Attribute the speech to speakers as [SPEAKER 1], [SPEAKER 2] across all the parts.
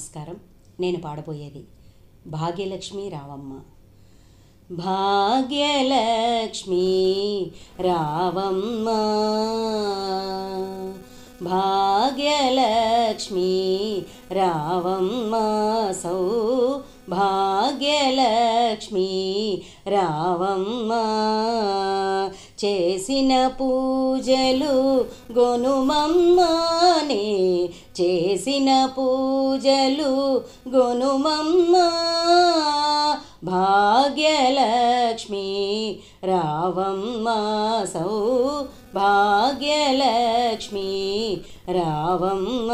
[SPEAKER 1] నమస్కారం. నేను పాడబోయేది భాగ్యలక్ష్మి రావమ్మ. భాగ్యలక్ష్మి రావమ్మ, భాగ్యలక్ష్మి రావమ్మ, సౌభాగ్యలక్ష్మి రావమ్మ. చేసిన పూజలు గొనుమమ్మనే, చేసిన పూజలు గొనుమమ్మ. భాగ్యలక్ష్మి రావమ్మ, సౌభాగ్యలక్ష్మి రావమ్మ.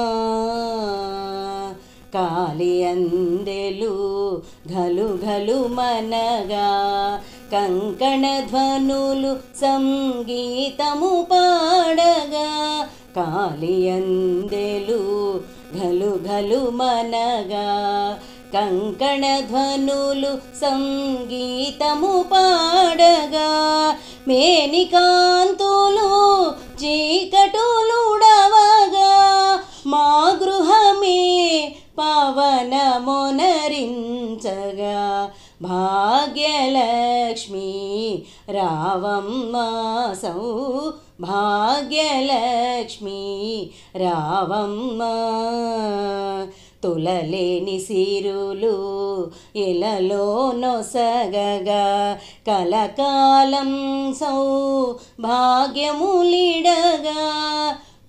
[SPEAKER 1] కాలి అందెలు ఘలు ఘలు మనగా, కంకణ ధ్వనులు సంగీతము పాడగా. కాలి అందెలు ఘలు ఘలు మనగా, కంకణ ధ్వనులు సంగీతము పాడగా. మేనికాంతులు చీకటులుడవగా, మా గృహమే పవనమొనరించగా. భాగ్యలక్ష్మి రావమ్మ, సౌభాగ్యలక్ష్మి రావమ్మ. తులలేని సిరులు ఇలలో నొసగగా, కలకాలం సౌభాగ్యములిడగా.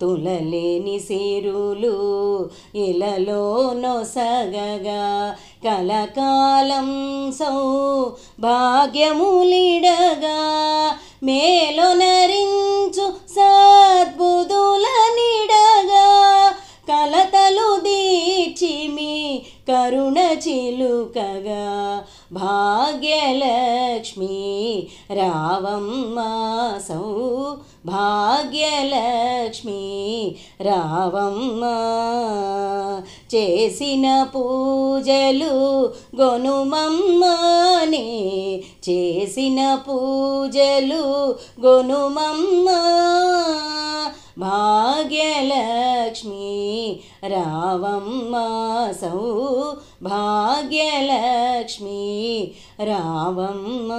[SPEAKER 1] తులలేని సిరులు ఇలలో నొసగగా, కలకాలం సౌభాగ్యములిడగా. మేలొనరించు సద్బుదుల నిడగా, కలతలు దీర్చిమి కరుణ చిలుకగా. భాగ్యలక్ష్మి రావమ్మ, సౌభాగ్యలక్ష్మి రావమ్మ. చేసిన పూజలు గొనుమమ్మనే, చేసిన పూజలు గొనుమమ్మ. భాగ్యలక్ష్మి రావమ్మ, సౌభాగ్యలక్ష్మి రావమ్మ.